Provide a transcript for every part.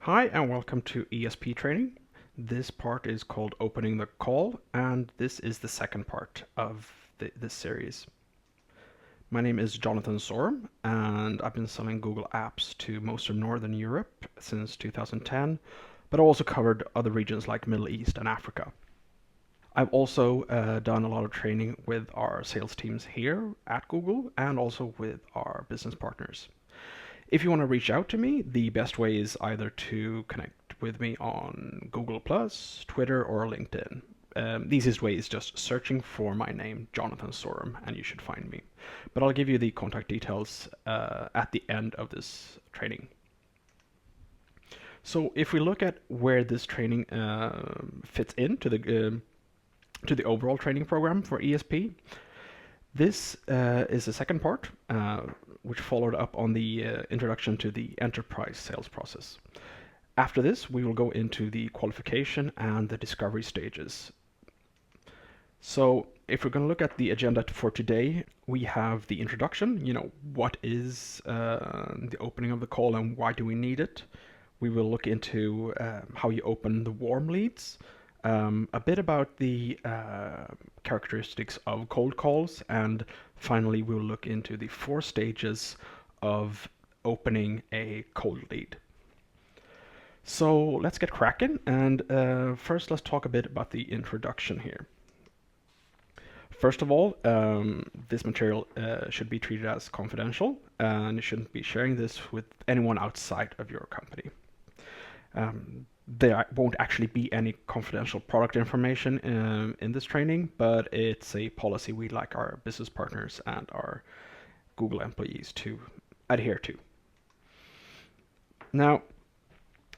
Hi and welcome to ESP training. This part is called Opening the Call, and this is the second part of this series. My name is Jonathan Sorum, and I've been selling Google Apps to most of Northern Europe since 2010, but I also covered other regions like Middle East and Africa. I've also done a lot of training with our sales teams here at Google and also with our business partners. If you want to reach out to me, the best way is either to connect with me on Google+, Twitter, or LinkedIn. The easiest way is just searching for my name, Jonathan Sorum, and you should find me. But I'll give you the contact details at the end of this training. So if we look at where this training fits into the overall training program for ESP, this is the second part, which followed up on the introduction to the enterprise sales process. After this, we will go into the qualification and the discovery stages. So if we're going to look at the agenda for today, we have the introduction, what is the opening of the call and why do we need it? We will look into how you open the warm leads, a bit about the characteristics of cold calls, and finally we will look into the 4 stages of opening a cold lead. So let's get cracking, and first let's talk a bit about the introduction here. First of all, this material should be treated as confidential, and you shouldn't be sharing this with anyone outside of your company. There won't actually be any confidential product information in this training, but it's a policy we'd like our business partners and our Google employees to adhere to. Now,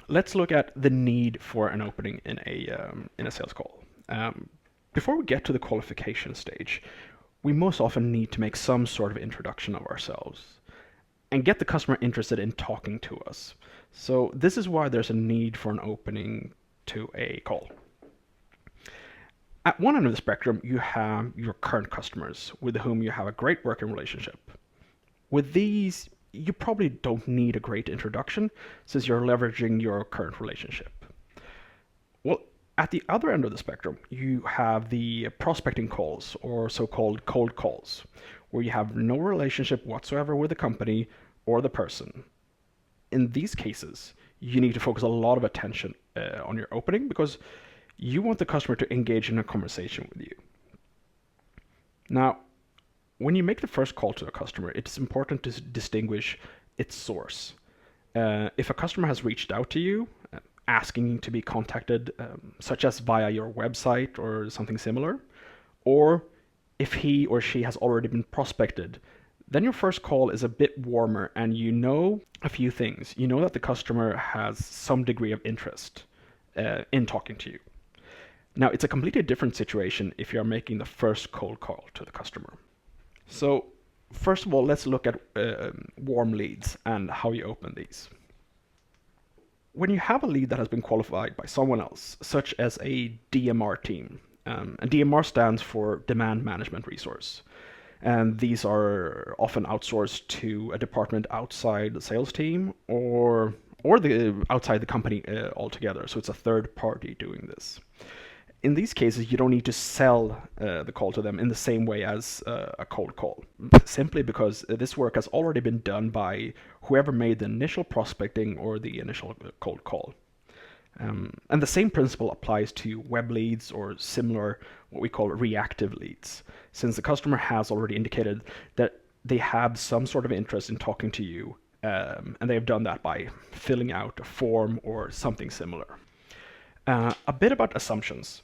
let's look at the need for an opening in a sales call. Before we get to the qualification stage, we most often need to make some sort of introduction of ourselves and get the customer interested in talking to us. So this is why there's a need for an opening to a call. At one end of the spectrum, you have your current customers with whom you have a great working relationship. With these, you probably don't need a great introduction since you're leveraging your current relationship. Well, at the other end of the spectrum, you have the prospecting calls, or so-called cold calls, where you have no relationship whatsoever with the company or the person. In these cases, you need to focus a lot of attention on your opening because you want the customer to engage in a conversation with you. Now, when you make the first call to a customer, it's important to distinguish its source. If a customer has reached out to you, asking to be contacted, such as via your website or something similar, or if he or she has already been prospected, then your first call is a bit warmer and you know a few things. You know that the customer has some degree of interest in talking to you. Now, it's a completely different situation if you're making the first cold call to the customer. So, first of all, let's look at warm leads and how you open these. When you have a lead that has been qualified by someone else, such as a DMR team, and DMR stands for Demand Management Resource, and these are often outsourced to a department outside the sales team or outside the company altogether. So it's a third party doing this. In these cases, you don't need to sell the call to them in the same way as a cold call, simply because this work has already been done by whoever made the initial prospecting or the initial cold call. And the same principle applies to web leads or similar, what we call reactive leads, since the customer has already indicated that they have some sort of interest in talking to you, and they have done that by filling out a form or something similar. A bit about assumptions.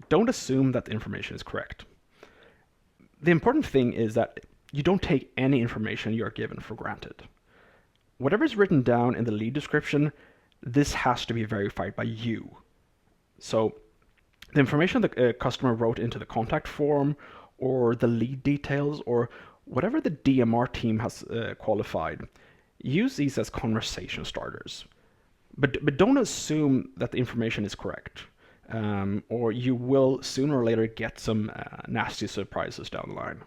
Don't assume that the information is correct. The important thing is that you don't take any information you are given for granted. Whatever is written down in the lead description, this has to be verified by you. So the information the customer wrote into the contact form or the lead details or whatever the DMR team has qualified, use these as conversation starters. But don't assume that the information is correct, or you will sooner or later get some nasty surprises down the line.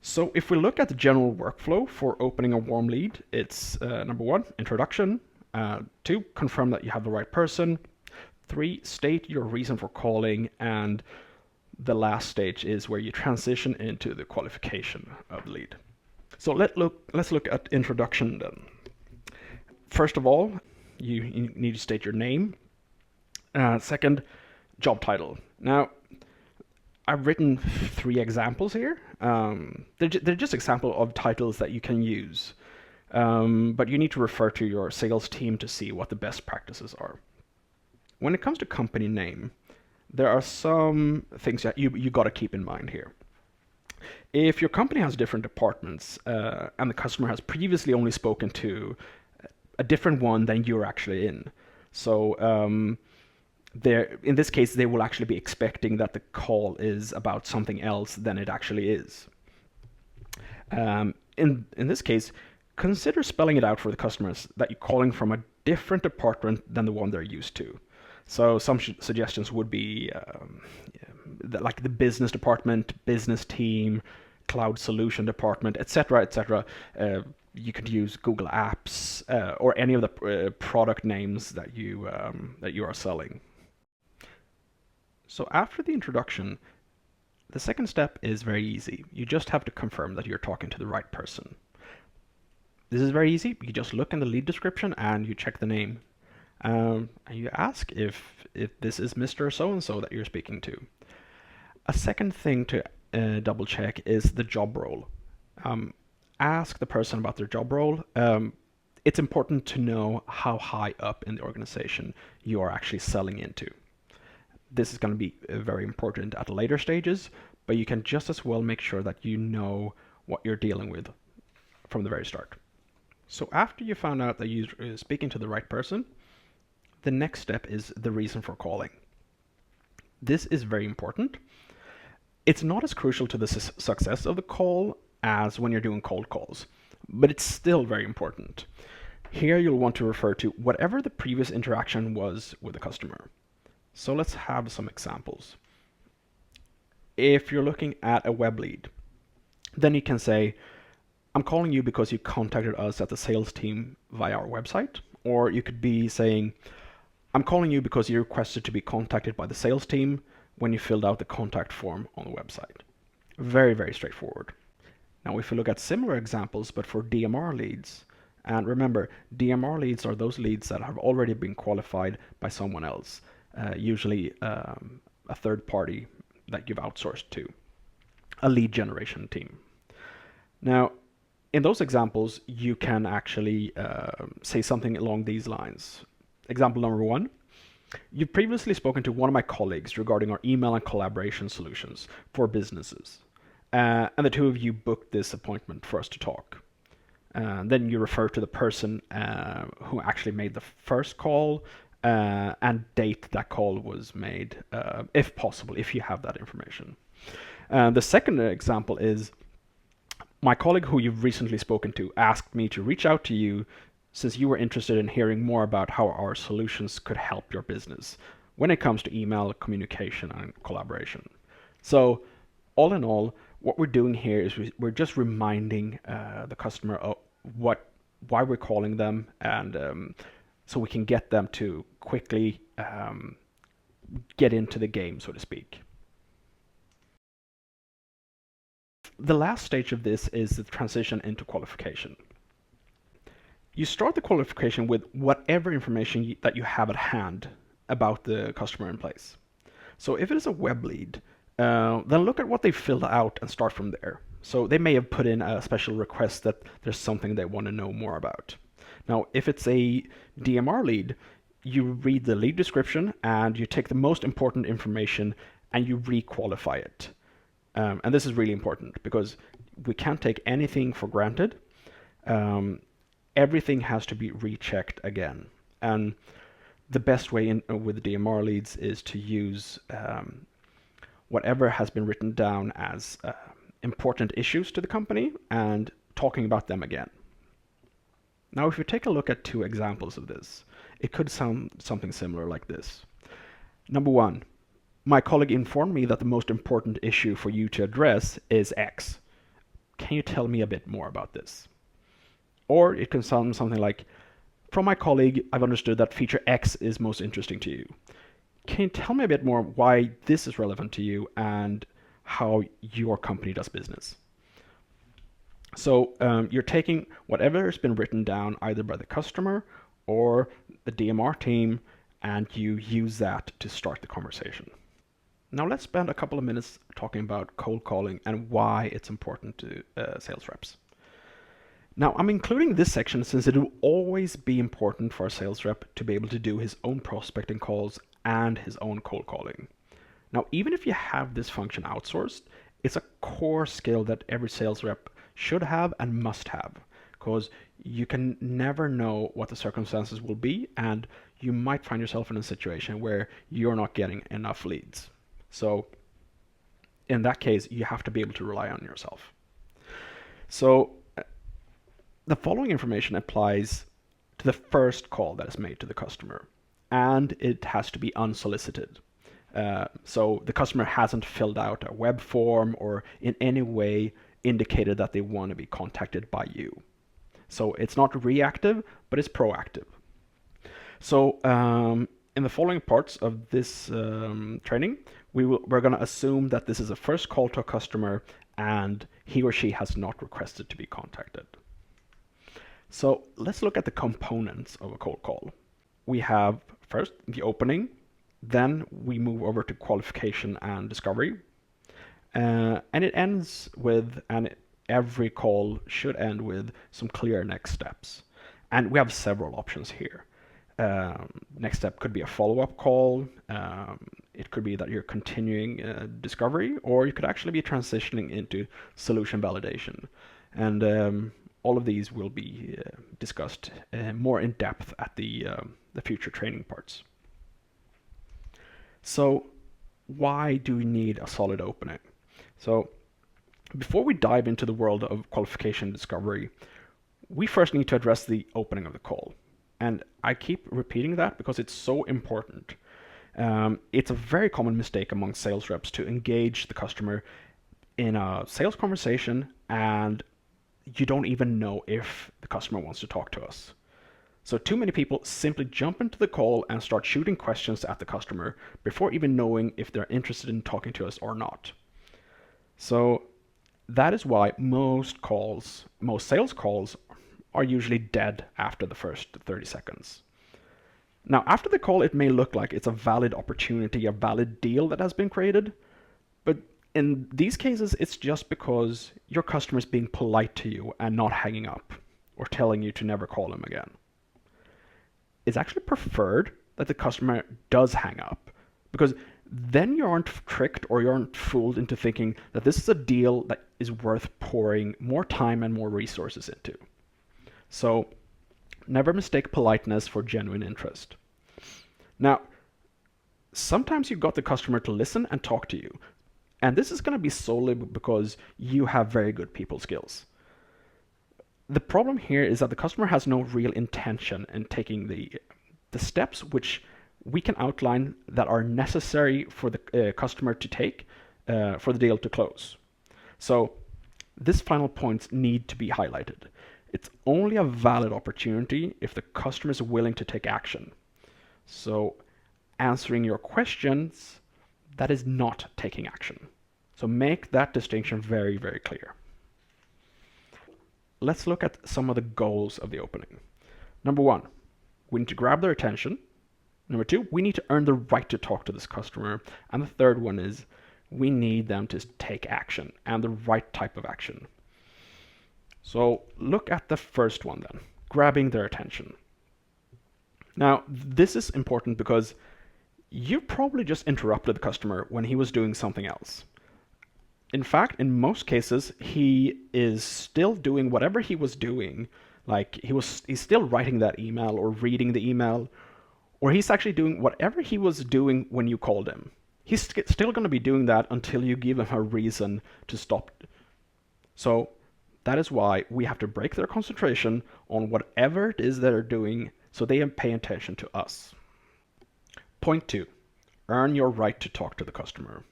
So if we look at the general workflow for opening a warm lead, it's number 1, introduction, 2, confirm that you have the right person. 3, state your reason for calling. And the last stage is where you transition into the qualification of the lead. So let's look at introduction then. First of all, you need to state your name. Second, job title. Now, I've written 3 examples here. They're just examples of titles that you can use. But you need to refer to your sales team to see what the best practices are. When it comes to company name, there are some things that you got to keep in mind here. If your company has different departments and the customer has previously only spoken to a different one than you're actually in, so in this case, they will actually be expecting that the call is about something else than it actually is. In this case, consider spelling it out for the customers that you're calling from a different department than the one they're used to. So some suggestions would be like the business department, business team, cloud solution department, etc., etc. You could use Google Apps or any of the product names that you are selling. So after the introduction, the second step is very easy. You just have to confirm that you're talking to the right person. This is very easy. You just look in the lead description and you check the name. And you ask if this is Mr. So-and-so that you're speaking to. A second thing to double check is the job role. Ask the person about their job role. It's important to know how high up in the organization you are actually selling into. This is going to be very important at later stages, but you can just as well make sure that you know what you're dealing with from the very start. So after you found out that you're speaking to the right person, the next step is the reason for calling. This is very important. It's not as crucial to the success of the call as when you're doing cold calls, but it's still very important. Here you'll want to refer to whatever the previous interaction was with the customer. So let's have some examples. If you're looking at a web lead, then you can say, I'm calling you because you contacted us at the sales team via our website. Or you could be saying, I'm calling you because you requested to be contacted by the sales team when you filled out the contact form on the website. Very, very straightforward. Now, if you look at similar examples, but for DMR leads, and remember, DMR leads are those leads that have already been qualified by someone else, usually a third party that you've outsourced to, a lead generation team. Now, in those examples, you can actually say something along these lines. Example number 1, you've previously spoken to one of my colleagues regarding our email and collaboration solutions for businesses. And the two of you booked this appointment for us to talk. Then you refer to the person who actually made the first call and date that call was made, if possible, if you have that information. The second example is, my colleague who you've recently spoken to asked me to reach out to you since you were interested in hearing more about how our solutions could help your business when it comes to email, communication, and collaboration. So all in all, what we're doing here is we're just reminding the customer of why we're calling them, and so we can get them to quickly get into the game, so to speak. The last stage of this is the transition into qualification. You start the qualification with whatever information that you have at hand about the customer in place. So if it is a web lead, then look at what they filled out and start from there. So they may have put in a special request that there's something they want to know more about. Now, if it's a DMR lead, you read the lead description and you take the most important information and you re-qualify it. And this is really important because we can't take anything for granted. Everything has to be rechecked again. And the best way with DMR leads is to use whatever has been written down as important issues to the company and talking about them again. Now, if you take a look at 2 examples of this, it could sound something similar like this. Number 1, my colleague informed me that the most important issue for you to address is X. Can you tell me a bit more about this? Or it can sound something like, from my colleague, I've understood that feature X is most interesting to you. Can you tell me a bit more why this is relevant to you and how your company does business? So you're taking whatever has been written down either by the customer or the DMR team, and you use that to start the conversation. Now let's spend a couple of minutes talking about cold calling and why it's important to sales reps. Now I'm including this section since it will always be important for a sales rep to be able to do his own prospecting calls and his own cold calling. Now even if you have this function outsourced, it's a core skill that every sales rep should have and must have, because you can never know what the circumstances will be, and you might find yourself in a situation where you're not getting enough leads. So in that case, you have to be able to rely on yourself. So the following information applies to the first call that is made to the customer, and it has to be unsolicited. So the customer hasn't filled out a web form or in any way indicated that they want to be contacted by you. So it's not reactive, but it's proactive. So in the following parts of this training, we're going to assume that this is a first call to a customer and he or she has not requested to be contacted. So let's look at the components of a cold call. We have first the opening, then we move over to qualification and discovery, and it ends with, and every call should end with, some clear next steps. And we have several options here. Next step could be a follow-up call. It could be that you're continuing discovery, or you could actually be transitioning into solution validation. And all of these will be discussed more in depth at the future training parts. So why do we need a solid opening? So before we dive into the world of qualification and discovery, we first need to address the opening of the call. And I keep repeating that because it's so important. It's a very common mistake among sales reps to engage the customer in a sales conversation and you don't even know if the customer wants to talk to us. So too many people simply jump into the call and start shooting questions at the customer before even knowing if they're interested in talking to us or not. So that is why most sales calls are usually dead after the first 30 seconds. Now, after the call, it may look like it's a valid opportunity, a valid deal that has been created, but in these cases, it's just because your customer is being polite to you and not hanging up or telling you to never call them again. It's actually preferred that the customer does hang up, because then you aren't tricked or you aren't fooled into thinking that this is a deal that is worth pouring more time and more resources into. So never mistake politeness for genuine interest. Now, sometimes you've got the customer to listen and talk to you, and this is going to be solely because you have very good people skills. The problem here is that the customer has no real intention in taking the steps which we can outline that are necessary for the customer to take for the deal to close. So this final points need to be highlighted. It's only a valid opportunity if the customer is willing to take action. So answering your questions, that is not taking action. So make that distinction very, very clear. Let's look at some of the goals of the opening. Number one, we need to grab their attention. Number two, we need to earn the right to talk to this customer. And the third one is we need them to take action, and the right type of action. So look at the first one then, grabbing their attention. Now, this is important because you probably just interrupted the customer when he was doing something else. In fact, in most cases, he is still doing whatever he was doing. Like he's still writing that email or reading the email, or he's actually doing whatever he was doing when you called him. He's still going to be doing that until you give him a reason to stop. So that is why we have to break their concentration on whatever it is they're doing so they pay attention to us. Point two, earn your right to talk to the customer.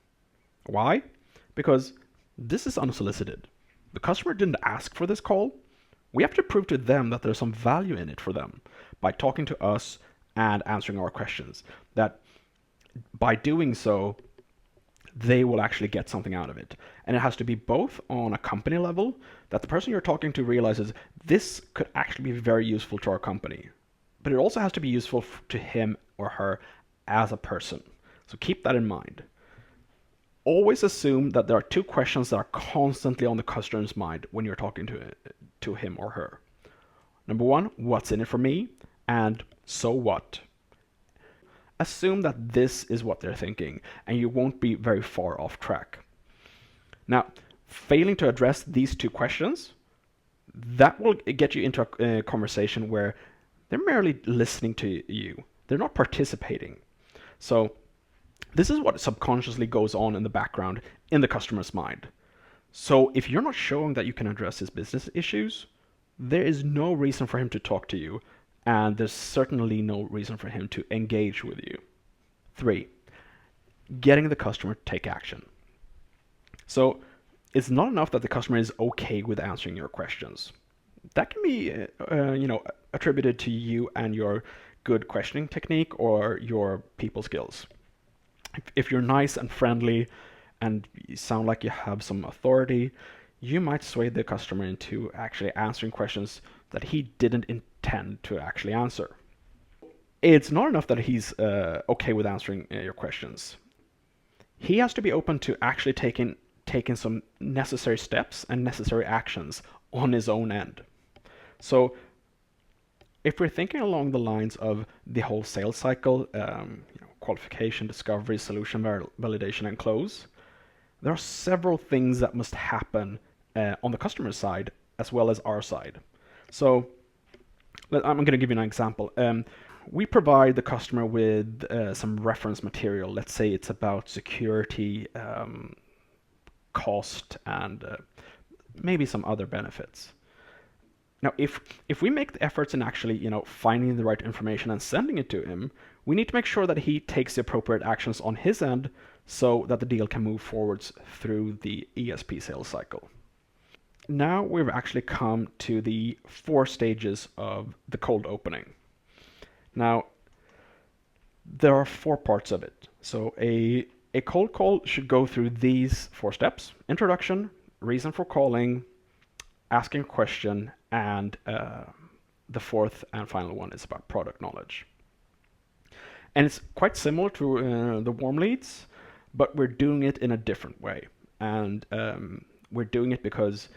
Why? Because this is unsolicited. The customer didn't ask for this call. We have to prove to them that there's some value in it for them by talking to us and answering our questions. That by doing so, they will actually get something out of it. And it has to be both on a company level, that the person you're talking to realizes this could actually be very useful to our company. But it also has to be useful to him or her as a person. So keep that in mind. Always assume that there are two questions that are constantly on the customer's mind when you're talking to him or her. Number one, what's in it for me? And so what? Assume that this is what they're thinking, and you won't be very far off track. Now, failing to address these two questions, that will get you into a conversation where they're merely listening to you. They're not participating. So this is what subconsciously goes on in the background in the customer's mind. So if you're not showing that you can address his business issues, there is no reason for him to talk to you, and there's certainly no reason for him to engage with you. 3, getting the customer to take action. So it's not enough that the customer is okay with answering your questions. That can be, attributed to you and your good questioning technique or your people skills. If you're nice and friendly and you sound like you have some authority, you might sway the customer into actually answering questions that he didn't intend to actually answer. It's not enough that he's okay with answering your questions. He has to be open to actually taking some necessary steps and necessary actions on his own end. So if we're thinking along the lines of the whole sales cycle, qualification, discovery, solution, validation, and close, there are several things that must happen on the customer side as well as our side. So I'm going to give you an example. We provide the customer with some reference material. Let's say it's about security, cost, and maybe some other benefits. Now, if we make the efforts in actually, finding the right information and sending it to him, we need to make sure that he takes the appropriate actions on his end so that the deal can move forwards through the ESP sales cycle. Now we've actually come to the 4 stages of the cold opening. Now, there are 4 parts of it. So a cold call should go through these 4 steps: introduction, reason for calling, asking a question, and the 4th and final one is about product knowledge. And it's quite similar to the warm leads, but we're doing it in a different way. And we're doing it because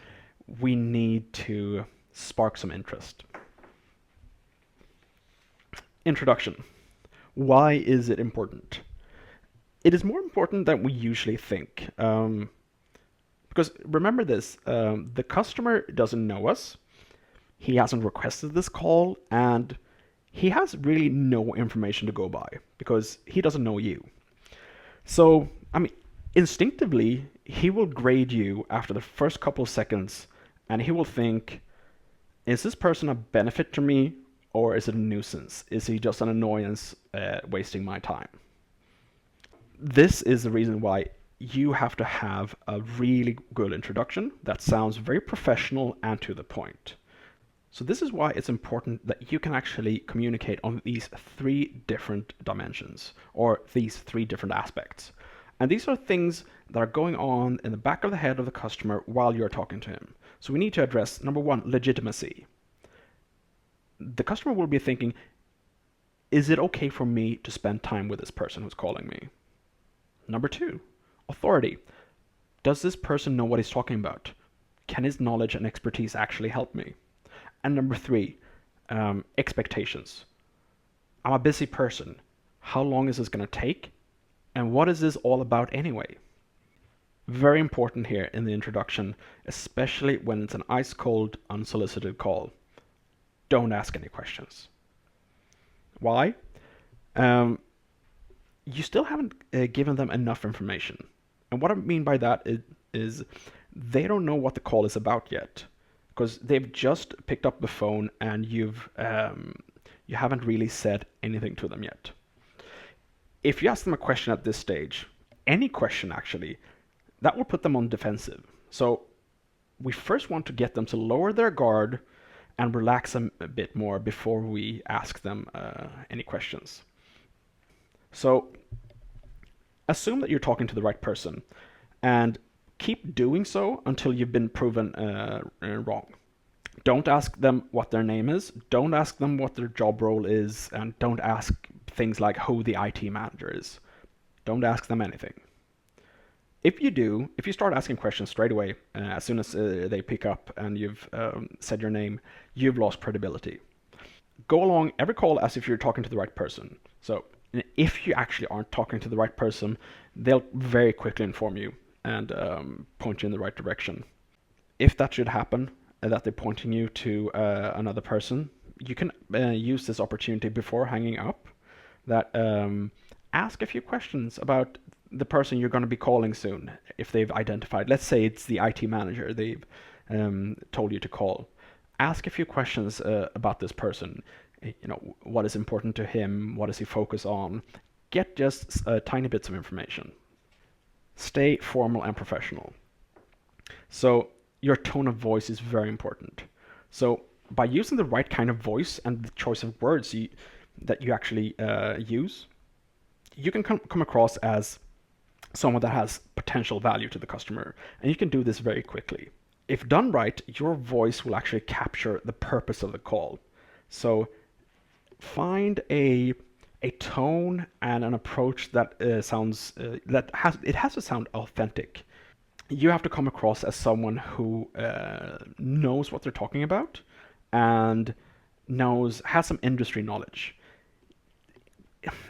we need to spark some interest. Introduction. Why is it important? It is more important than we usually think. Because remember this, the customer doesn't know us, he hasn't requested this call, and he has really no information to go by because he doesn't know you. So, instinctively, he will grade you after the first couple of seconds, and he will think, is this person a benefit to me, or is it a nuisance? Is he just an annoyance, wasting my time? This is the reason why you have to have a really good introduction that sounds very professional and to the point. So this is why it's important that you can actually communicate on these 3 different dimensions, or these 3 different aspects. And these are things that are going on in the back of the head of the customer while you're talking to him. So we need to address, number 1, legitimacy. The customer will be thinking, is it okay for me to spend time with this person who's calling me? Number 2, authority. Does this person know what he's talking about? Can his knowledge and expertise actually help me? And number 3, expectations. I'm a busy person. How long is this going to take? And what is this all about anyway? Very important here in the introduction, especially when it's an ice cold, unsolicited call. Don't ask any questions. Why? You still haven't given them enough information. And what I mean by that is they don't know what the call is about yet, because they've just picked up the phone and you haven't really said anything to them yet. If you ask them a question at this stage, any question actually, that will put them on defensive. So we first want to get them to lower their guard and relax them a bit more before we ask them any questions. So assume that you're talking to the right person and keep doing so until you've been proven wrong. Don't ask them what their name is, don't ask them what their job role is, and don't ask things like who the IT manager is. Don't ask them anything. If you start asking questions straight away, as soon as they pick up and you've said your name, you've lost credibility. Go along every call as if you're talking to the right person. So if you actually aren't talking to the right person, they'll very quickly inform you and point you in the right direction. If that should happen, that they're pointing you to another person, you can use this opportunity before hanging up. That ask a few questions about the person you're going to be calling soon. If they've identified, let's say it's the IT manager they've told you to call. Ask a few questions about this person. What is important to him? What does he focus on? Get just tiny bits of information. Stay formal and professional. So your tone of voice is very important. So by using the right kind of voice and the choice of words that you actually use, you can come across as someone that has potential value to the customer, and you can do this very quickly. If done right, your voice will actually capture the purpose of the call. So find a tone and an approach that has to sound authentic. You have to come across as someone who knows what they're talking about and has some industry knowledge.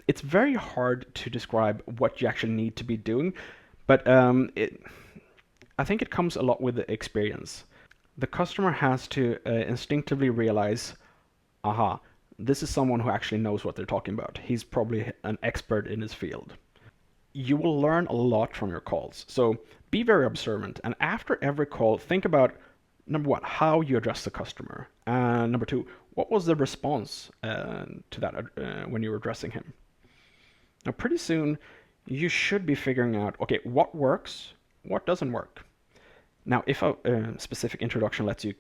It's very hard to describe what you actually need to be doing, but I think it comes a lot with the experience. The customer has to instinctively realize, aha, this is someone who actually knows what they're talking about. He's probably an expert in his field. You will learn a lot from your calls. So be very observant. And after every call, think about number one, how you address the customer. And number two, what was the response to that when you were addressing him? Now, pretty soon, you should be figuring out, okay, what works, what doesn't work. Now, if a specific introduction lets you,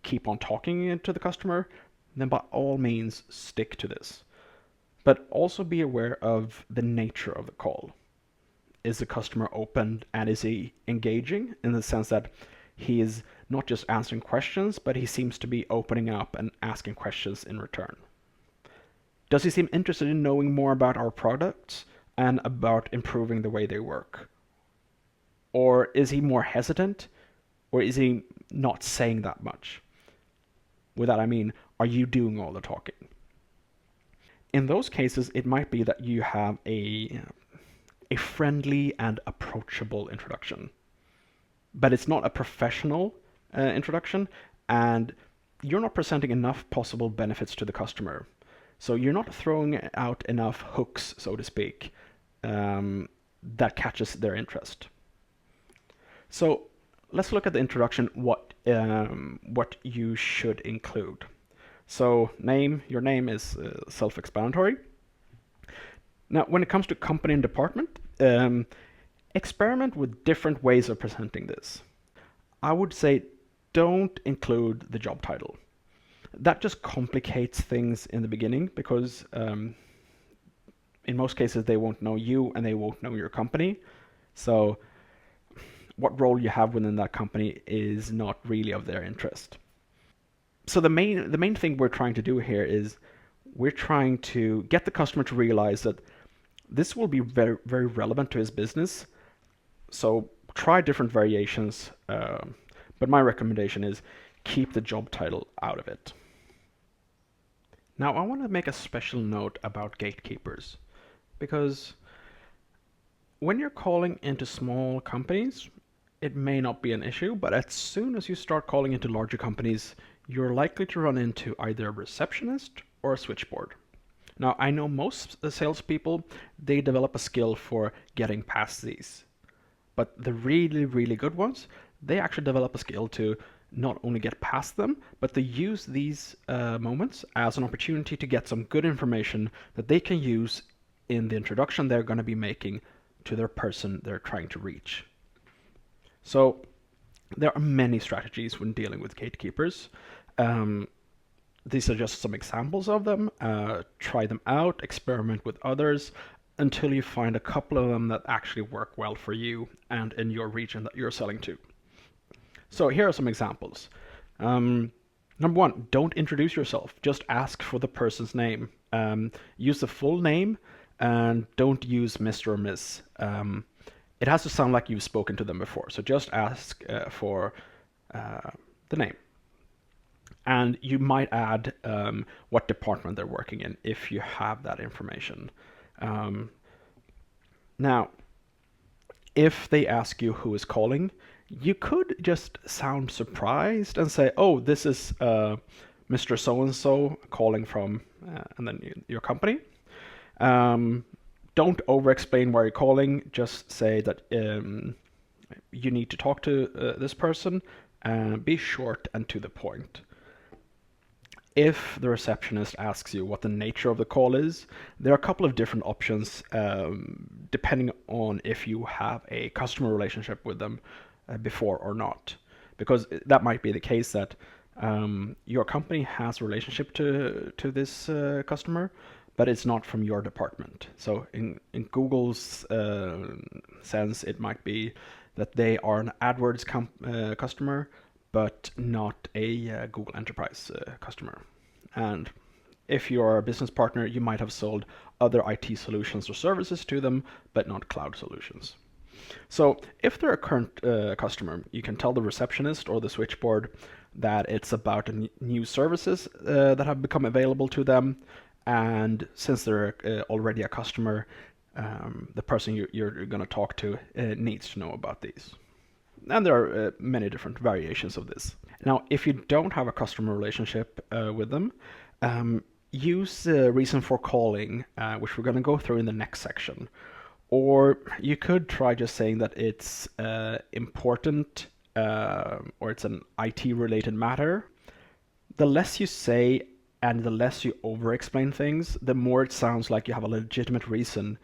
keep on talking to the customer, then by all means stick to this. But also be aware of the nature of the call. Is the customer open and is he engaging in the sense that he is not just answering questions, but he seems to be opening up and asking questions in return? Does he seem interested in knowing more about our products and about improving the way they work? Or is he more hesitant? Or is he not saying that much? With that I mean, are you doing all the talking? In those cases, it might be that you have a friendly and approachable introduction. But it's not a professional introduction, and you're not presenting enough possible benefits to the customer. So you're not throwing out enough hooks, so to speak, that catches their interest. So let's look at the introduction, what you should include. So your name is self-explanatory. Now, when it comes to company and department, experiment with different ways of presenting this. I would say don't include the job title. That just complicates things in the beginning because in most cases they won't know you and they won't know your company. So what role you have within that company is not really of their interest. So the main thing we're trying to do here is we're trying to get the customer to realize that this will be very, very relevant to his business. So try different variations, but my recommendation is keep the job title out of it. Now I want to make a special note about gatekeepers, because when you're calling into small companies, it may not be an issue, but as soon as you start calling into larger companies, you're likely to run into either a receptionist or a switchboard. Now, I know most salespeople, they develop a skill for getting past these. But the really, really good ones, they actually develop a skill to not only get past them, but to use these moments as an opportunity to get some good information that they can use in the introduction they're going to be making to their person they're trying to reach. So there are many strategies when dealing with gatekeepers. These are just some examples of them. Try them out, experiment with others until you find a couple of them that actually work well for you and in your region that you're selling to. So here are some examples. Number one, don't introduce yourself. Just ask for the person's name. Use the full name and don't use Mr. or Miss. It has to sound like you've spoken to them before. So just ask for the name. And you might add what department they're working in if you have that information. Now, if they ask you who is calling, you could just sound surprised and say, "Oh, this is Mr. So-and-so calling from," and then your company. Don't over-explain why you're calling. Just say that you need to talk to this person, and be short and to the point. If the receptionist asks you what the nature of the call is, there are a couple of different options depending on if you have a customer relationship with them before or not. Because that might be the case that your company has a relationship to this customer, but it's not from your department. So in Google's sense, it might be that they are an AdWords customer, but not a Google Enterprise customer. And if you're a business partner, you might have sold other IT solutions or services to them, but not cloud solutions. So if they're a current customer, you can tell the receptionist or the switchboard that it's about new services that have become available to them. And since they're already a customer, the person you're going to talk to needs to know about these. And there are many different variations of this. Now, if you don't have a customer relationship with them, use the reason for calling, which we're going to go through in the next section. Or you could try just saying that it's important or it's an IT-related matter. The less you say and the less you over-explain things, the more it sounds like you have a legitimate reason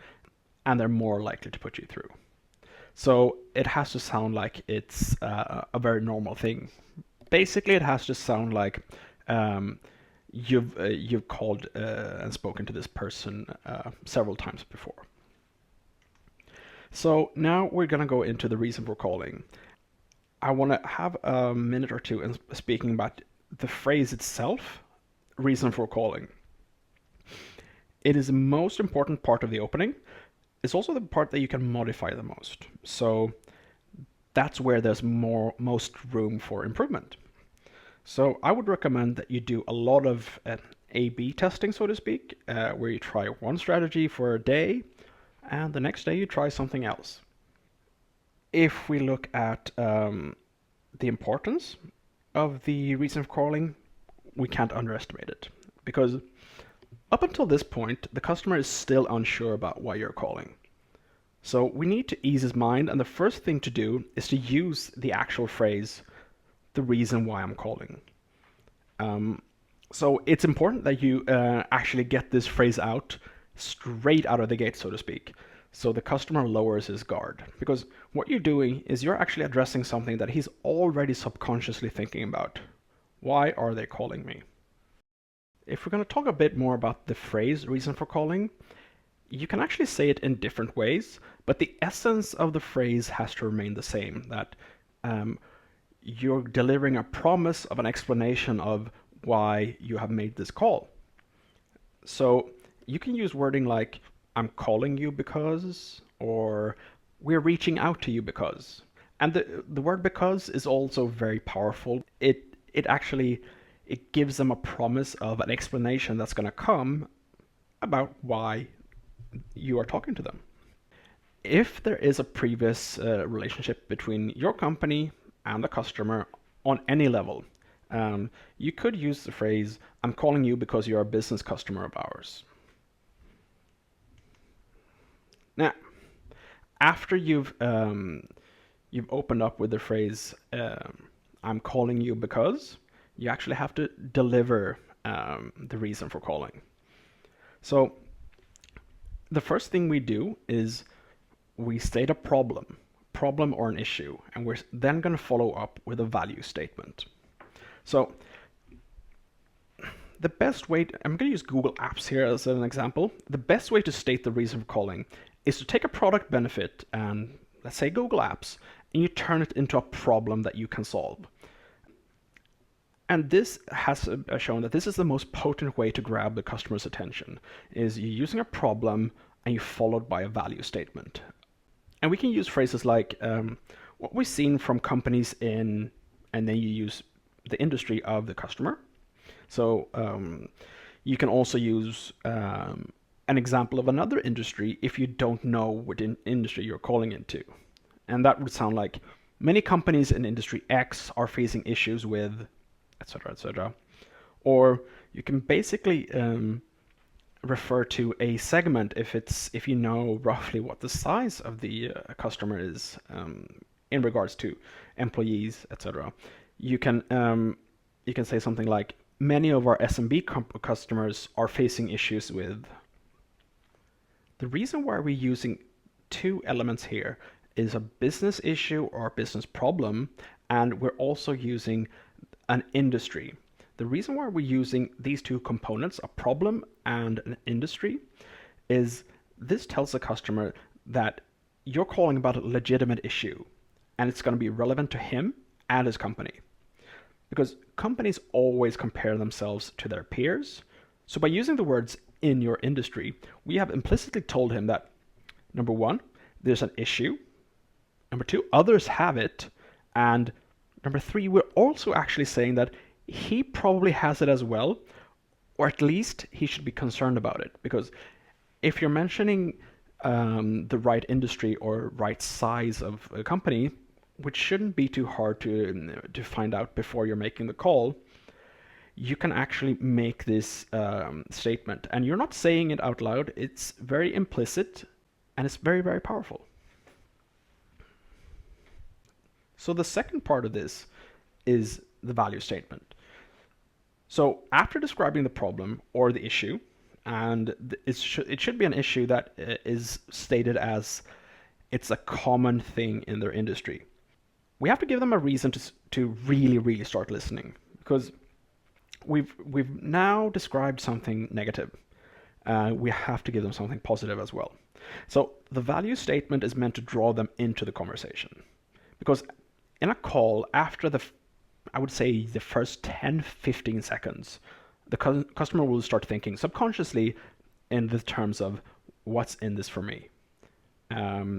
and they're more likely to put you through. So it has to sound like it's a very normal thing. Basically, it has to sound like you've called and spoken to this person several times before. So now we're going to go into the reason for calling. I want to have a minute or two in speaking about the phrase itself, reason for calling. It is the most important part of the opening. It's also the part that you can modify the most. So that's where there's most room for improvement. So I would recommend that you do a lot of A/B testing, so to speak, where you try one strategy for a day, and the next day you try something else. If we look at the importance of the reason for calling, we can't underestimate it. Because up until this point, the customer is still unsure about why you're calling. So we need to ease his mind, and the first thing to do is to use the actual phrase, the reason why I'm calling. So it's important that you actually get this phrase out straight out of the gate, so to speak, so the customer lowers his guard. Because what you're doing is you're actually addressing something that he's already subconsciously thinking about. Why are they calling me? If we're going to talk a bit more about the phrase reason for calling, you can actually say it in different ways, but the essence of the phrase has to remain the same, that you're delivering a promise of an explanation of why you have made this call. So you can use wording like, I'm calling you because, or we're reaching out to you because. And the word because is also very powerful. It gives them a promise of an explanation that's going to come about why you are talking to them. If there is a previous relationship between your company and the customer on any level, you could use the phrase, I'm calling you because you're a business customer of ours. Now, after you've opened up with the phrase, I'm calling you because, you actually have to deliver the reason for calling. So the first thing we do is we state a problem or an issue, and we're then going to follow up with a value statement. So the best way, I'm going to use Google Apps here as an example. The best way to state the reason for calling is to take a product benefit and let's say Google Apps, and you turn it into a problem that you can solve. And this has shown that this is the most potent way to grab the customer's attention, is you using a problem and you followed by a value statement. And we can use phrases like what we've seen from companies in, and then you use the industry of the customer. So you can also use an example of another industry if you don't know what industry you're calling into. And that would sound like many companies in industry X are facing issues with, etc., etc. Or you can basically refer to a segment if you know roughly what the size of the customer is in regards to employees, etc. You can say something like many of our SMB customers are facing issues with. The reason why we're using two elements here is a business issue or a business problem, and we're also using an industry. The reason why we're using these two components, a problem and an industry, is this tells the customer that you're calling about a legitimate issue and it's going to be relevant to him and his company. Because companies always compare themselves to their peers. So by using the words in your industry, we have implicitly told him that, number one, there's an issue. Number two, others have it. And number three, we're also actually saying that he probably has it as well, or at least he should be concerned about it. Because if you're mentioning the right industry or right size of a company, which shouldn't be too hard to find out before you're making the call, you can actually make this statement. And you're not saying it out loud. It's very implicit, and it's very, very powerful. So the second part of this is the value statement. So after describing the problem or the issue, and it should be an issue that is stated as it's a common thing in their industry, we have to give them a reason to really, really start listening, because we've now described something negative. We have to give them something positive as well. So the value statement is meant to draw them into the conversation, because in a call, after I would say the first 10-15 seconds, the customer will start thinking subconsciously in the terms of what's in this for me.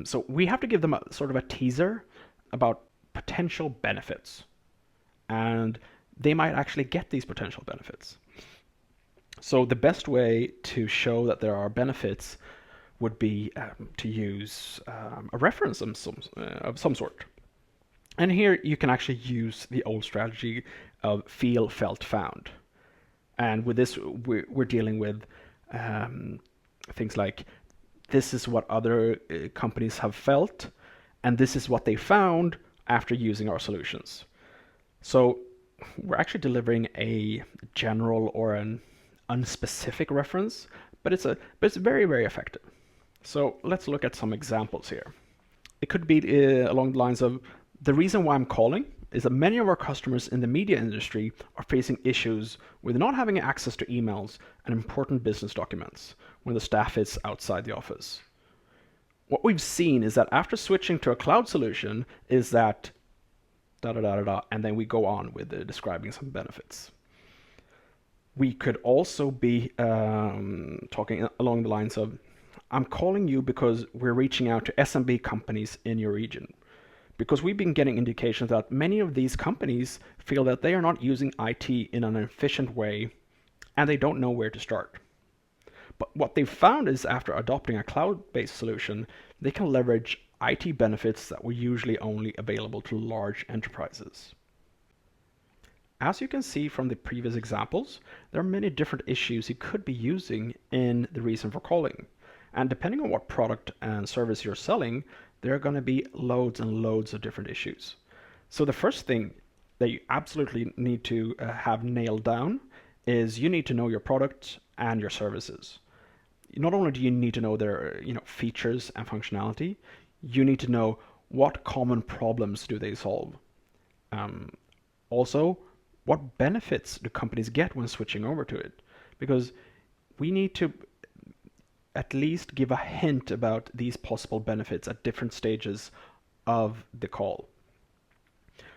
So we have to give them a sort of a teaser about potential benefits, and they might actually get these potential benefits. So the best way to show that there are benefits would be to use a reference of some sort. And here you can actually use the old strategy of feel, felt, found. And with this, we're dealing with things like, this is what other companies have felt, and this is what they found after using our solutions. So we're actually delivering a general or an unspecific reference, but it's very, very effective. So let's look at some examples here. It could be along the lines of, the reason why I'm calling is that many of our customers in the media industry are facing issues with not having access to emails and important business documents when the staff is outside the office. What we've seen is that after switching to a cloud solution is that and then we go on with describing some benefits. We could also be talking along the lines of, I'm calling you because we're reaching out to SMB companies in your region. Because we've been getting indications that many of these companies feel that they are not using IT in an efficient way, and they don't know where to start. But what they've found is after adopting a cloud-based solution, they can leverage IT benefits that were usually only available to large enterprises. As you can see from the previous examples, there are many different issues you could be using in the reason for calling. And depending on what product and service you're selling, there are going to be loads and loads of different issues. So the first thing that you absolutely need to have nailed down is you need to know your product and your services. Not only do you need to know their features and functionality, you need to know what common problems do they solve. Also, what benefits do companies get when switching over to it? Because we need to at least give a hint about these possible benefits at different stages of the call.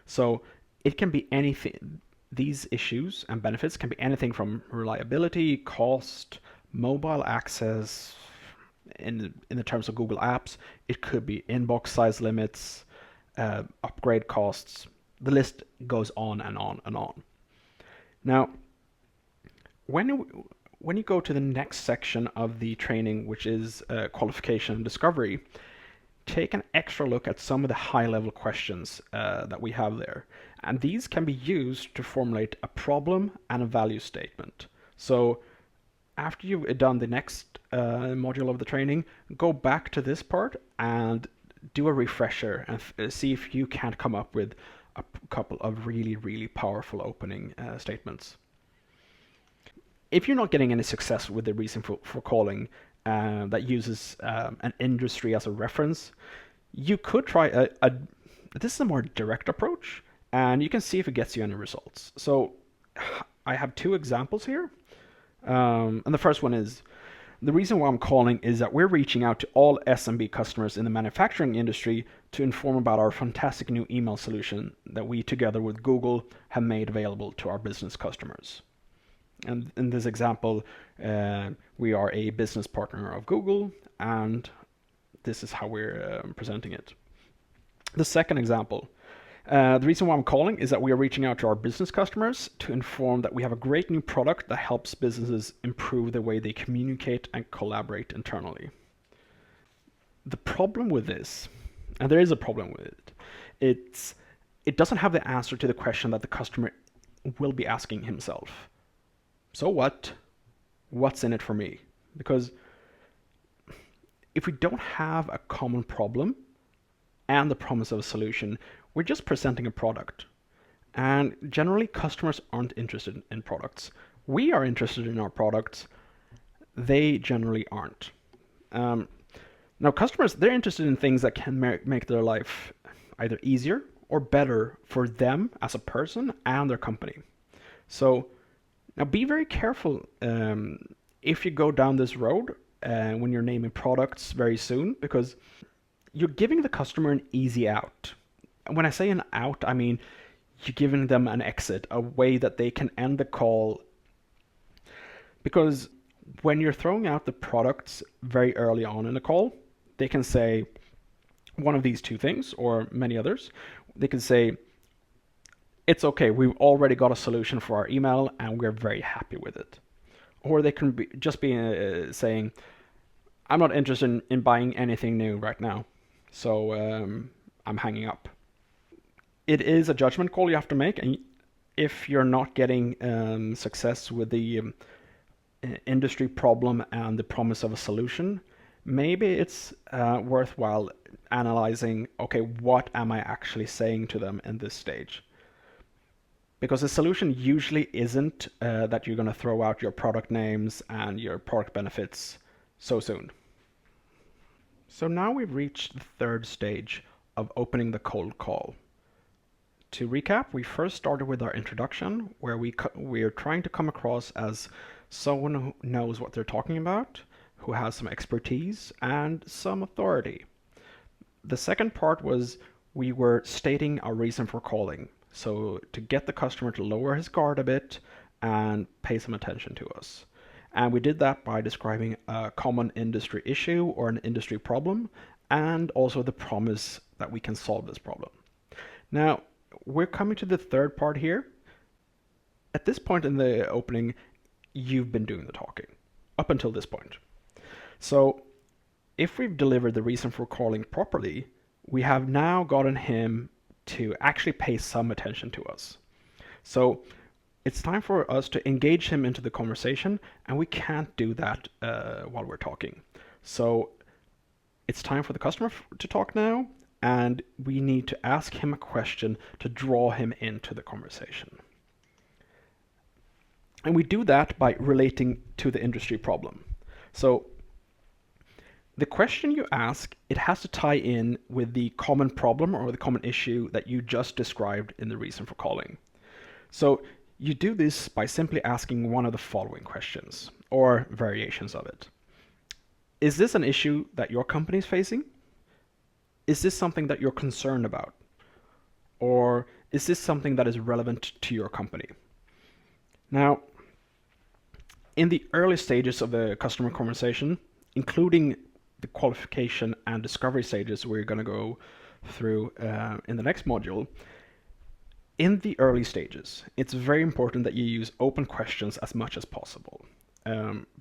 So it can be anything. These issues and benefits can be anything from reliability, cost, mobile access. In the terms of Google Apps, it could be inbox size limits, upgrade costs. The list goes on and on and on. Now, when you go to the next section of the training, which is qualification and discovery, take an extra look at some of the high-level questions that we have there. And these can be used to formulate a problem and a value statement. So after you've done the next module of the training, go back to this part and do a refresher and see if you can't come up with a couple of really, really powerful opening statements. If you're not getting any success with the reason for calling that uses an industry as a reference, you could try this is a more direct approach, and you can see if it gets you any results. So I have two examples here. And the first one is, the reason why I'm calling is that we're reaching out to all SMB customers in the manufacturing industry to inform about our fantastic new email solution that we, together with Google, have made available to our business customers. And in this example, we are a business partner of Google, and this is how we're presenting it. The second example, the reason why I'm calling is that we are reaching out to our business customers to inform that we have a great new product that helps businesses improve the way they communicate and collaborate internally. The problem with this, and there is a problem with it, it doesn't have the answer to the question that the customer will be asking himself. So what? What's in it for me? Because if we don't have a common problem and the promise of a solution, we're just presenting a product. And generally, customers aren't interested in products. We are interested in our products. They generally aren't. Now, customers, they're interested in things that can make their life either easier or better for them as a person and their company. So now, be very careful if you go down this road when you're naming products very soon, because you're giving the customer an easy out. When I say an out, I mean you're giving them an exit, a way that they can end the call. Because when you're throwing out the products very early on in the call, they can say one of these two things, or many others. They can say, it's okay, we've already got a solution for our email and we're very happy with it. Or they can just be saying, I'm not interested in buying anything new right now, so I'm hanging up. It is a judgment call you have to make, and if you're not getting success with the industry problem and the promise of a solution, maybe it's worthwhile analyzing, okay, what am I actually saying to them in this stage? Because the solution usually isn't that you're going to throw out your product names and your product benefits so soon. So now we've reached the third stage of opening the cold call. To recap, we first started with our introduction, where we're trying to come across as someone who knows what they're talking about, who has some expertise and some authority. The second part was we were stating our reason for calling. So to get the customer to lower his guard a bit and pay some attention to us. And we did that by describing a common industry issue or an industry problem, and also the promise that we can solve this problem. Now, we're coming to the third part here. At this point in the opening, you've been doing the talking, up until this point. So if we've delivered the reason for calling properly, we have now gotten him to actually pay some attention to us. So it's time for us to engage him into the conversation, and we can't do that while we're talking. So it's time for the customer to talk now, and we need to ask him a question to draw him into the conversation. And we do that by relating to the industry problem. So the question you ask, it has to tie in with the common problem or the common issue that you just described in the reason for calling. So you do this by simply asking one of the following questions, or variations of it. Is this an issue that your company is facing? Is this something that you're concerned about? Or is this something that is relevant to your company? Now, in the early stages of the customer conversation, including the qualification and discovery stages we're going to go through in the next module, in the early stages, it's very important that you use open questions as much as possible,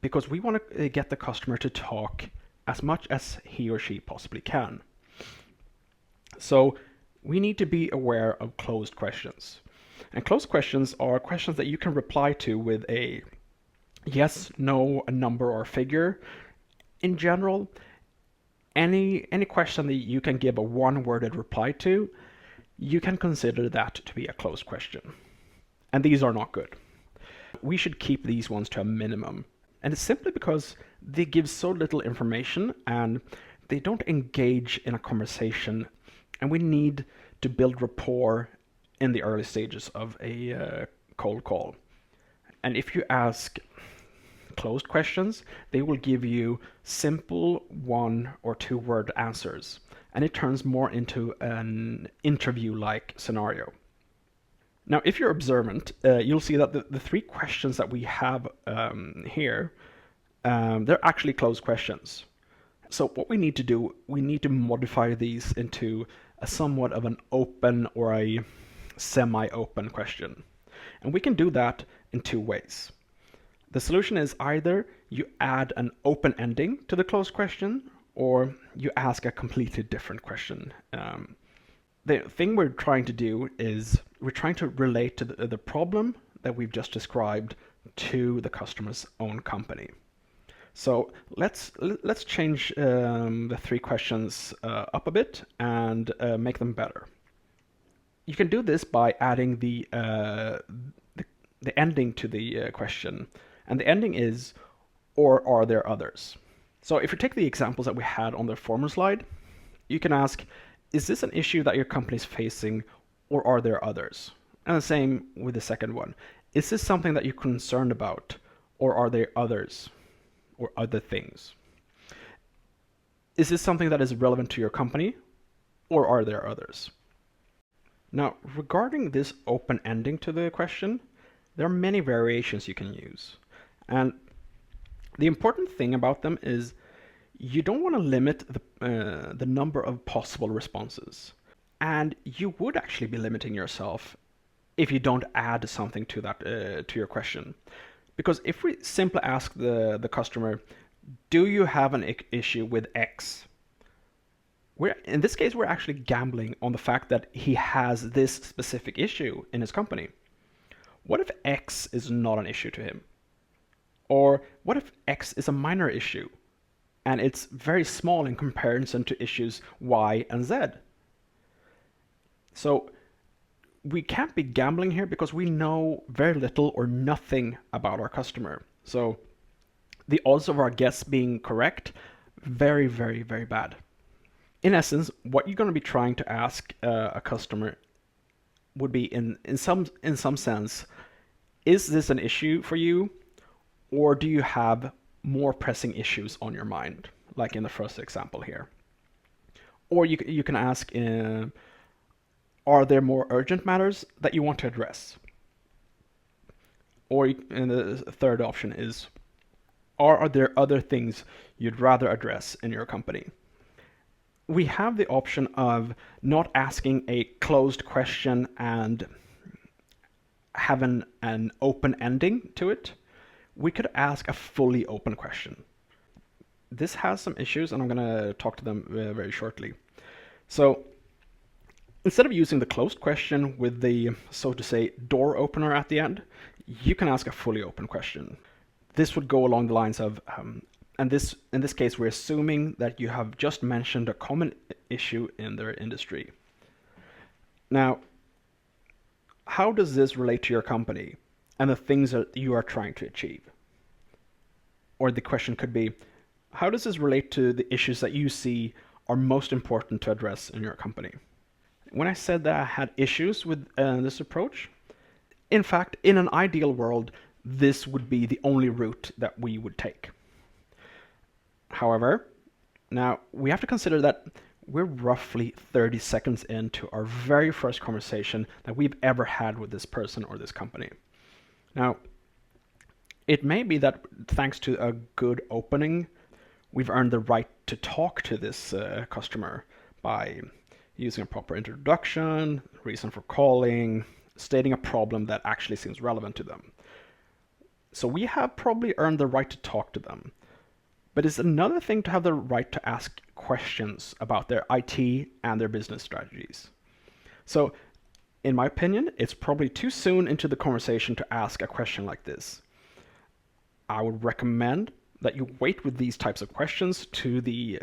because we want to get the customer to talk as much as he or she possibly can. So we need to be aware of closed questions. And closed questions are questions that you can reply to with a yes, no, a number, or a figure. In general, any question that you can give a one-worded reply to, you can consider that to be a closed question. And these are not good. We should keep these ones to a minimum. And it's simply because they give so little information and they don't engage in a conversation. And we need to build rapport in the early stages of a cold call. And if you ask closed questions, they will give you simple 1 or 2 word answers, and it turns more into an interview-like scenario. Now, if you're observant, you'll see that the 3 questions that we have here, they're actually closed questions. So what we need to do, we need to modify these into a somewhat of an open or a semi-open question. And we can do that in 2 ways. The solution is either you add an open ending to the closed question, or you ask a completely different question. The thing we're trying to do is we're trying to relate to the problem that we've just described to the customer's own company. So let's change the 3 questions up a bit and make them better. You can do this by adding the ending to the question. And the ending is, or are there others? So if you take the examples that we had on the former slide, you can ask, is this an issue that your company is facing, or are there others? And the same with the second one. Is this something that you're concerned about, or are there others, or other things? Is this something that is relevant to your company, or are there others? Now, regarding this open ending to the question, there are many variations you can use. And the important thing about them is you don't want to limit the number of possible responses. And you would actually be limiting yourself if you don't add something to that to your question. Because if we simply ask the customer, do you have an issue with X? In this case, we're actually gambling on the fact that he has this specific issue in his company. What if X is not an issue to him? Or what if X is a minor issue and it's very small in comparison to issues Y and Z? So we can't be gambling here because we know very little or nothing about our customer. So the odds of our guess being correct, very, very, very bad. In essence, what you're going to be trying to ask a customer would be in some sense, is this an issue for you? Or do you have more pressing issues on your mind, like in the first example here? Or you can ask, are there more urgent matters that you want to address? Or and the third option is, are there other things you'd rather address in your company? We have the option of not asking a closed question and having an open ending to it. We could ask a fully open question. This has some issues, and I'm going to talk to them very shortly. So instead of using the closed question with the, so to say, door opener at the end, you can ask a fully open question. This would go along the lines of, in this case, we're assuming that you have just mentioned a common issue in their industry. Now, how does this relate to your company and the things that you are trying to achieve? Or the question could be, how does this relate to the issues that you see are most important to address in your company? When I said that I had issues with this approach, In fact, in an ideal world, this would be the only route that we would take. However, now we have to consider that we're roughly 30 seconds into our very first conversation that we've ever had with this person or this company. Now, it may be that thanks to a good opening, we've earned the right to talk to this customer by using a proper introduction, reason for calling, stating a problem that actually seems relevant to them. So we have probably earned the right to talk to them. But it's another thing to have the right to ask questions about their IT and their business strategies. So, in my opinion, it's probably too soon into the conversation to ask a question like this. I would recommend that you wait with these types of questions to the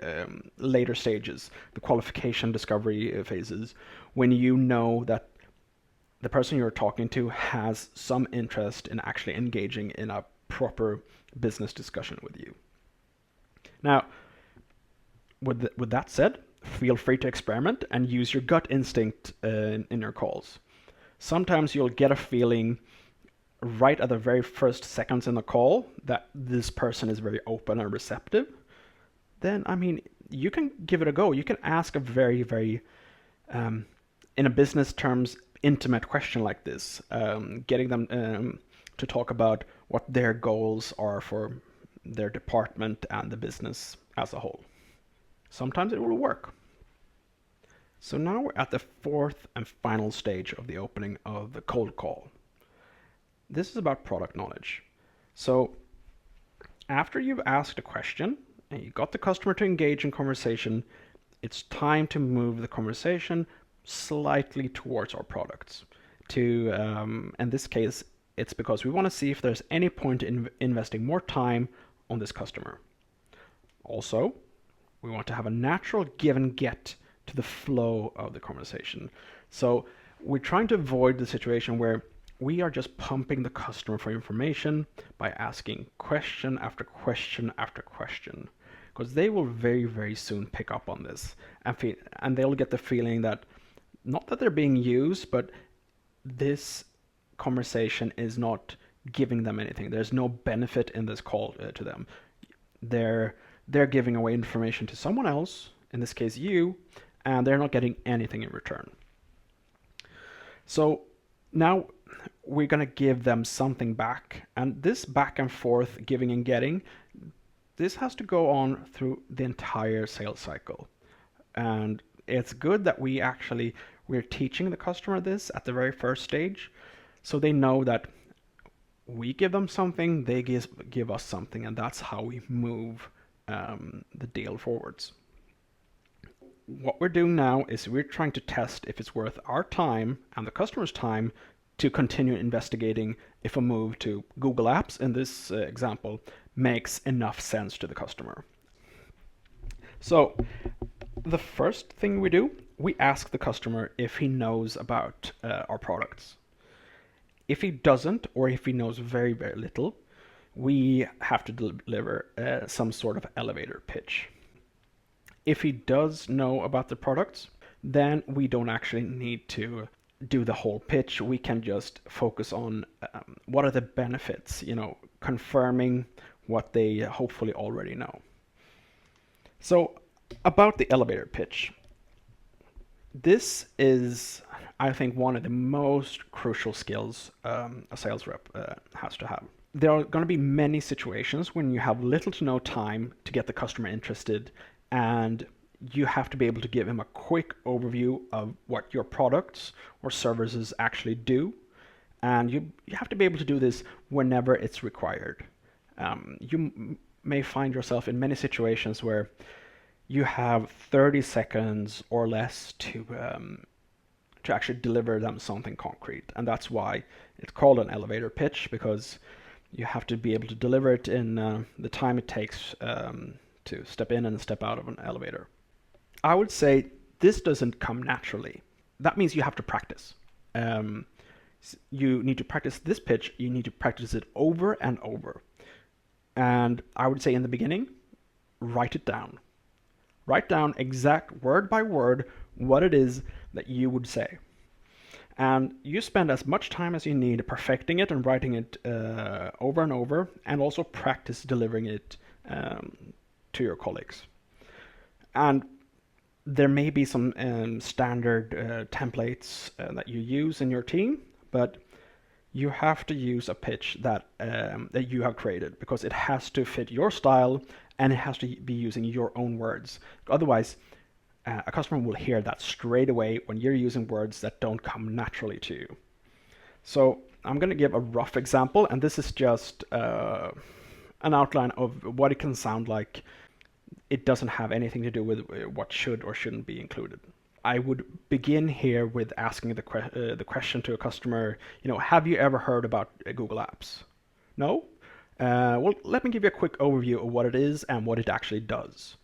later stages, the qualification discovery phases, when you know that the person you're talking to has some interest in actually engaging in a proper business discussion with you. Now, with that said, feel free to experiment and use your gut instinct in your calls. Sometimes you'll get a feeling right at the very first seconds in the call that this person is very open and receptive. Then, you can give it a go. You can ask a very, very, in a business terms, intimate question like this, getting them to talk about what their goals are for their department and the business as a whole. Sometimes it will work. So now we're at the fourth and final stage of the opening of the cold call. This is about product knowledge. So after you've asked a question and you got the customer to engage in conversation, it's time to move the conversation slightly towards our products. In this case, it's because we want to see if there's any point in investing more time on this customer. Also, we want to have a natural give and get to the flow of the conversation. So we're trying to avoid the situation where we are just pumping the customer for information by asking question after question after question, because they will very, very soon pick up on this and they'll get the feeling that not that they're being used, but this conversation is not giving them anything. There's no benefit in this call to them. They're giving away information to someone else, in this case you, and they're not getting anything in return. So now we're going to give them something back, and this back and forth giving and getting, this has to go on through the entire sales cycle. And it's good that we're teaching the customer this at the very first stage, so they know that we give them something, they give us something, and that's how we move the deal forwards. What we're doing now is we're trying to test if it's worth our time and the customer's time to continue investigating if a move to Google Apps, in this example, makes enough sense to the customer. So the first thing we do, we ask the customer if he knows about our products. If he doesn't, or if he knows very, very little, we have to deliver some sort of elevator pitch. If he does know about the products, then we don't actually need to do the whole pitch. We can just focus on what are the benefits, confirming what they hopefully already know. So about the elevator pitch, this is, I think, one of the most crucial skills a sales rep has to have. There are going to be many situations when you have little to no time to get the customer interested, and you have to be able to give him a quick overview of what your products or services actually do. And you have to be able to do this whenever it's required. You may find yourself in many situations where you have 30 seconds or less to actually deliver them something concrete. And that's why it's called an elevator pitch, because you have to be able to deliver it in the time it takes to step in and step out of an elevator. I would say this doesn't come naturally. That means you have to practice. You need to practice this pitch. You need to practice it over and over. And I would say in the beginning, write it down. Write down exact word by word what it is that you would say. And you spend as much time as you need perfecting it and writing it over and over, and also practice delivering it to your colleagues. And there may be some standard templates that you use in your team, but you have to use a pitch that you have created, because it has to fit your style and it has to be using your own words. Otherwise, a customer will hear that straight away when you're using words that don't come naturally to you. So I'm going to give a rough example, and this is just an outline of what it can sound like. It doesn't have anything to do with what should or shouldn't be included. I would begin here with asking the question to a customer, have you ever heard about Google Apps? No? Well, let me give you a quick overview of what it is and what it actually does.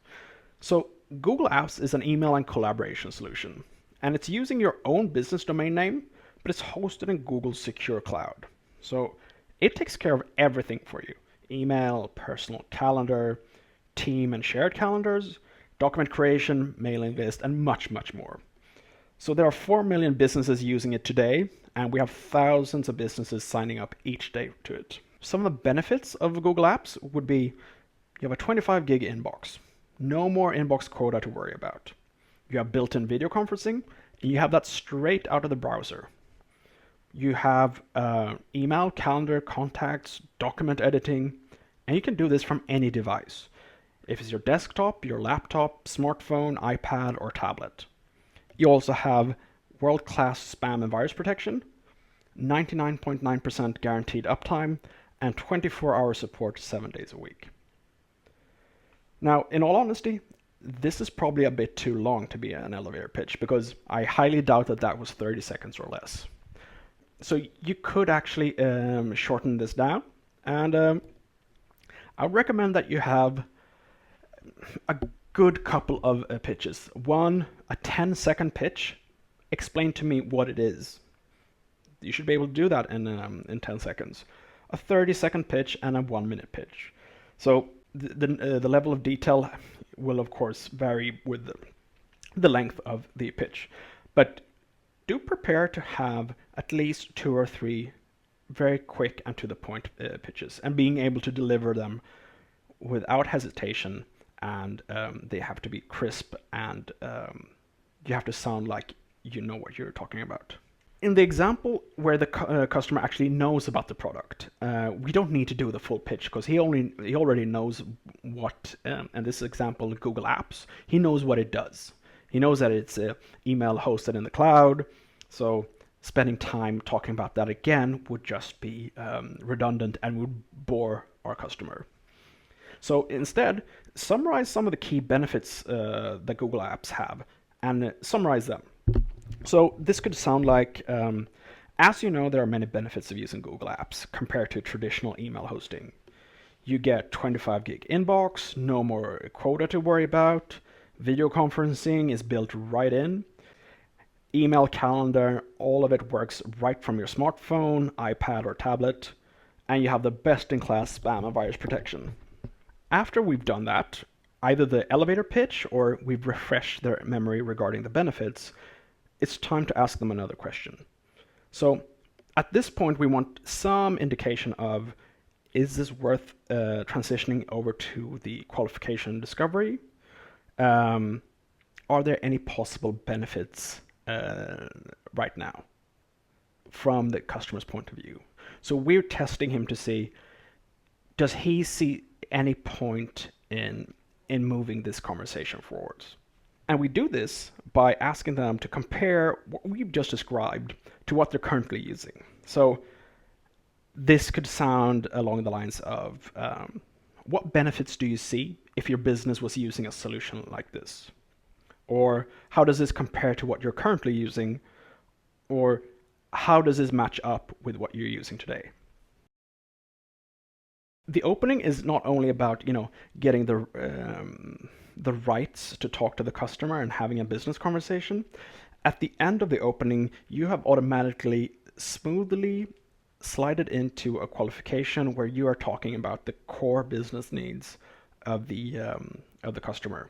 So Google Apps is an email and collaboration solution, and it's using your own business domain name, but it's hosted in Google's secure cloud. So it takes care of everything for you: email, personal calendar, team and shared calendars, document creation, mailing list, and much, much more. So there are 4 million businesses using it today, and we have thousands of businesses signing up each day to it. Some of the benefits of Google Apps would be you have a 25 gig inbox. No more inbox quota to worry about. You have built-in video conferencing, and you have that straight out of the browser. You have email, calendar, contacts, document editing, and you can do this from any device. If it's your desktop, your laptop, smartphone, iPad, or tablet. You also have world-class spam and virus protection, 99.9% guaranteed uptime, and 24-hour support 7 days a week. Now, in all honesty, this is probably a bit too long to be an elevator pitch, because I highly doubt that was 30 seconds or less. So you could actually shorten this down, and I recommend that you have a good couple of pitches. One, a 10-second pitch. Explain to me what it is. You should be able to do that in 10 seconds. A 30-second pitch and a 1-minute pitch. So the level of detail will of course vary with the length of the pitch, but do prepare to have at least 2 or 3 very quick and to the point pitches, and being able to deliver them without hesitation, and they have to be crisp, and you have to sound like you know what you're talking about. In the example where the customer actually knows about the product, we don't need to do the full pitch, because he already knows what, and this example, Google Apps, he knows what it does. He knows that it's email hosted in the cloud, so spending time talking about that again would just be redundant and would bore our customer. So instead, summarize some of the key benefits that Google Apps have, and summarize them. So this could sound like, as you know, there are many benefits of using Google Apps compared to traditional email hosting. You get 25 gig inbox, no more quota to worry about, video conferencing is built right in, email, calendar, all of it works right from your smartphone, iPad, or tablet, and you have the best-in-class spam and virus protection. After we've done that, either the elevator pitch or we've refreshed their memory regarding the benefits, it's time to ask them another question. So at this point, we want some indication of, is this worth transitioning over to the qualification and discovery? Are there any possible benefits right now from the customer's point of view? So we're testing him to see, does he see any point in moving this conversation forwards? And we do this by asking them to compare what we've just described to what they're currently using. So this could sound along the lines of, what benefits do you see if your business was using a solution like this? Or how does this compare to what you're currently using? Or how does this match up with what you're using today? The opening is not only about, getting the rights to talk to the customer and having a business conversation. At the end of the opening, you have automatically smoothly slided into a qualification where you are talking about the core business needs of the customer.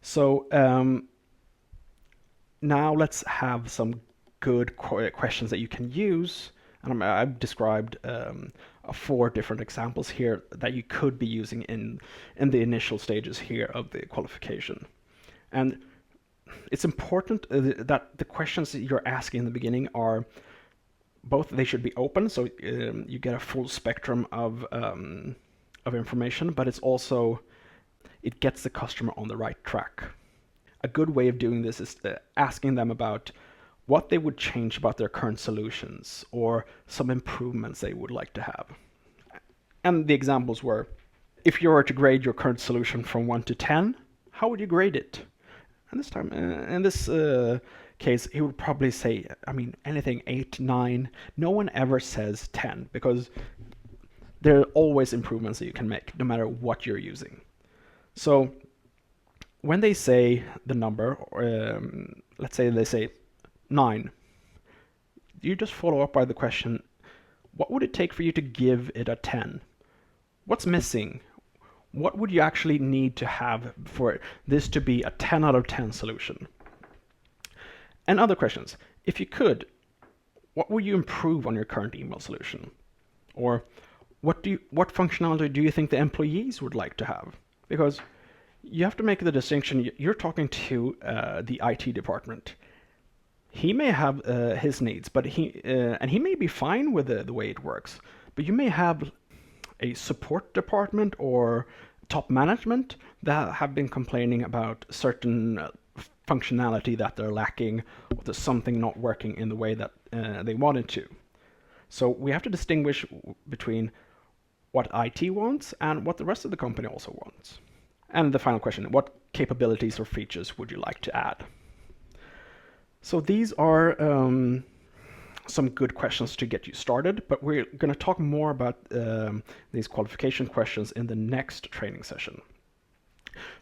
So now let's have some good questions that you can use. And I've described 4 different examples here that you could be using in the initial stages here of the qualification. And it's important that the questions that you're asking in the beginning are both, they should be open, so you get a full spectrum of information, but it gets the customer on the right track. A good way of doing this is asking them about what they would change about their current solutions or some improvements they would like to have. And the examples were, if you were to grade your current solution from 1 to 10, how would you grade it? And this time, in this case, he would probably say, anything 8, 9. No one ever says 10, because there are always improvements that you can make, no matter what you're using. So when they say the number, let's say they say 9, you just follow up by the question, what would it take for you to give it a 10? What's missing? What would you actually need to have for this to be a 10 out of 10 solution? And other questions. If you could, what would you improve on your current email solution? Or what functionality do you think the employees would like to have? Because you have to make the distinction. You're talking to the IT department. He may have his needs, but he may be fine with the way it works. But you may have a support department or top management that have been complaining about certain functionality that they're lacking, or there's something not working in the way that they wanted to. So we have to distinguish between what IT wants and what the rest of the company also wants. And the final question, what capabilities or features would you like to add? So these are some good questions to get you started, but we're going to talk more about these qualification questions in the next training session.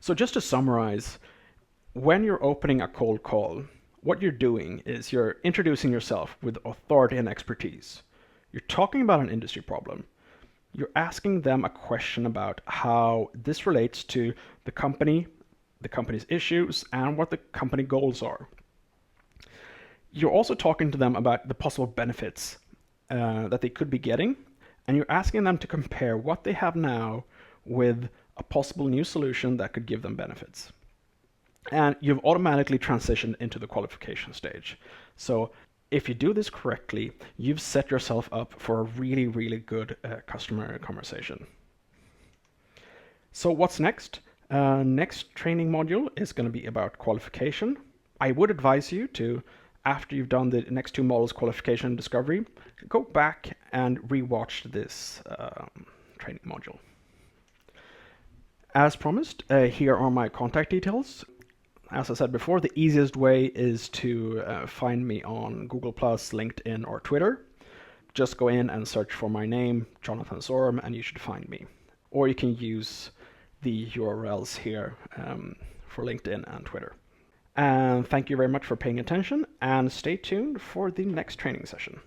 So just to summarize, when you're opening a cold call, what you're doing is you're introducing yourself with authority and expertise. You're talking about an industry problem. You're asking them a question about how this relates to the company, the company's issues, and what the company goals are. You're also talking to them about the possible benefits that they could be getting, and you're asking them to compare what they have now with a possible new solution that could give them benefits. And you've automatically transitioned into the qualification stage. So if you do this correctly, you've set yourself up for a really, really good customer conversation. So what's next? Next training module is going to be about qualification. I would advise you to, after you've done the next 2 modules, qualification and discovery, go back and rewatch this training module. As promised, here are my contact details. As I said before, the easiest way is to find me on Google+, LinkedIn, or Twitter. Just go in and search for my name, Jonathan Sorum, and you should find me. Or you can use the URLs here for LinkedIn and Twitter. And thank you very much for paying attention, and stay tuned for the next training session.